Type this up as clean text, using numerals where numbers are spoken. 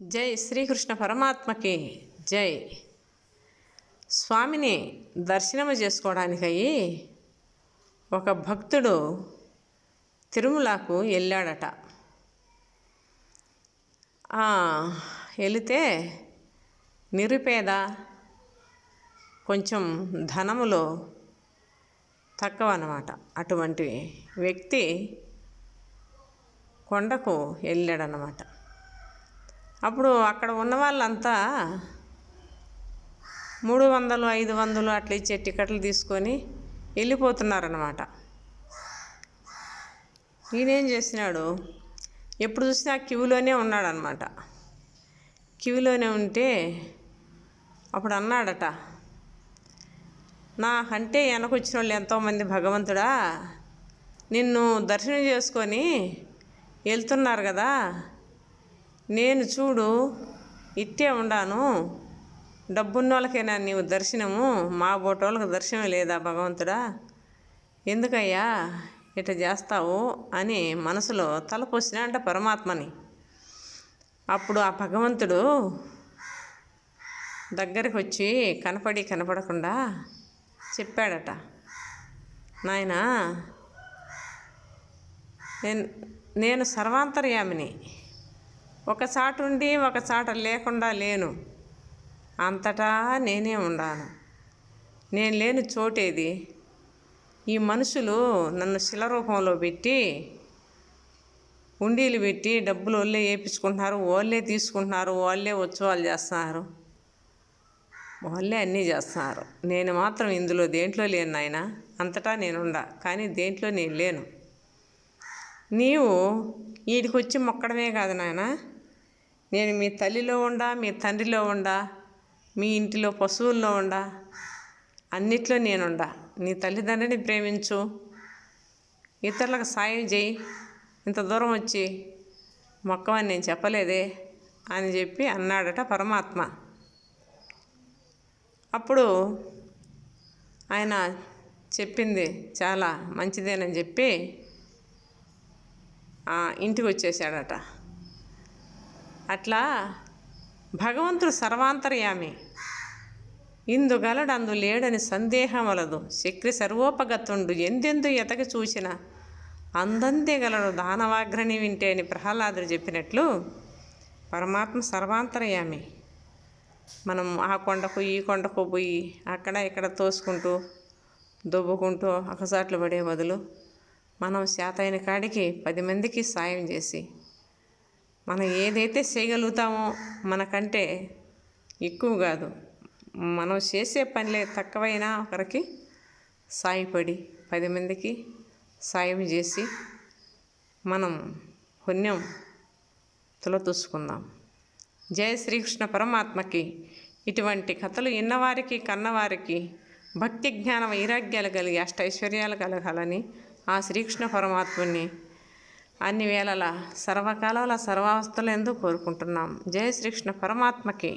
జై శ్రీకృష్ణ పరమాత్మకి జై. స్వామిని దర్శనము చేసుకోవడానికయ్యి ఒక భక్తుడు తిరుమలకు వెళ్ళాడట. వెళితే నిరుపేద, కొంచెం ధనములో తక్కువ అన్నమాట. అటువంటి వ్యక్తి కొండకు వెళ్ళాడన్నమాట. అప్పుడు అక్కడ ఉన్న వాళ్ళంతా 300, 500 అట్లా ఇచ్చే టికెట్లు తీసుకొని వెళ్ళిపోతున్నారన్నమాట. ఈయనేం చేసినాడు, ఎప్పుడు చూసినా క్యూలోనే ఉన్నాడనమాట. క్యూలోనే ఉంటే అప్పుడు అన్నాడట, నాకంటే వెనకొచ్చిన వాళ్ళు ఎంతోమంది భగవంతుడా, నిన్ను దర్శనం చేసుకొని వెళ్తున్నారు కదా, నేను చూడు ఇట్టే ఉండాను, డబ్బున్న వాళ్ళకైనా నీవు దర్శనము, మా బోటోళ్ళకి దర్శనం లేదా భగవంతుడా, ఎందుకయ్యా ఇట్లా చేస్తావు అని మనసులో తలపోసినా అంట పరమాత్మని. అప్పుడు ఆ భగవంతుడు దగ్గరికి వచ్చి కనపడకుండా చెప్పాడట, నాయనా నేను సర్వాంతర్యామిని, ఒకచాటు ఉండి ఒకచాట లేకుండా లేను, అంతటా నేనే ఉన్నాను. నేను లేని చోటేది. ఈ మనుషులు నన్ను శిల రూపంలో పెట్టి ఉండీలు పెట్టి డబ్బులు వాళ్ళే వేయించుకుంటున్నారు, వాళ్ళే తీసుకుంటున్నారు, వాళ్ళే ఉత్సవాలు చేస్తున్నారు, వాళ్ళే అన్నీ చేస్తున్నారు. నేను మాత్రం ఇందులో దేంట్లో లేను నాయన, అంతటా నేనుండా, కానీ దేంట్లో నేను లేను. నీవు వీడికి వచ్చి మొక్కడమే కాదు నాయన, నేను మీ తల్లిలో ఉండా, మీ తండ్రిలో ఉండా, మీ ఇంటిలో పశువుల్లో ఉండా, అన్నిట్లో నేనుండా. నీ తల్లిదండ్రిని ప్రేమించు, ఇతరులకు సాయం చేయి, ఇంత దూరం వచ్చి మొక్కమని నేను చెప్పలేదే అని చెప్పి అన్నాడట పరమాత్మ. అప్పుడు ఆయన చెప్పింది చాలా మంచిదేనని చెప్పి ఇంటికి వచ్చేసాడట. అట్లా భగవంతుడు సర్వాంతర్యామి, ఇందుగలడు అందు లేడని సందేహమలదు, శక్తి సర్వోపగతుండు ఎందెందు ఎతకి చూసిన అందందేగలడు దానవాగ్రని వింటే అని ప్రహ్లాదుడు చెప్పినట్లు పరమాత్మ సర్వాంతర్యామి. మనం ఆ కొండకు ఈ కొండకు పోయి అక్కడ ఇక్కడ తోసుకుంటూ దొబ్బుకుంటూ ఒకసాట్లు పడే బదులు మనం శాతైన కాడికి 10 మందికి సాయం చేసి, మనం ఏదైతే చేయగలుగుతామో మనకంటే ఎక్కువ కాదు, మనం చేసే పనిలే తక్కువైనా ఒకరికి సాయపడి 10 మందికి సాయం చేసి మనం పుణ్యం తులతూసుకుందాం. జయ శ్రీకృష్ణ పరమాత్మకి. ఇటువంటి కథలు విన్నవారికి కన్నవారికి భక్తి జ్ఞాన వైరాగ్యాలు కలిగి అష్టైశ్వర్యాలు కలగాలని ఆ శ్రీకృష్ణ పరమాత్మని అన్ని వేళల సర్వకాలాల సర్వావస్థలందు కోరుకుంటున్నాం. జయ శ్రీకృష్ణ పరమాత్మకి.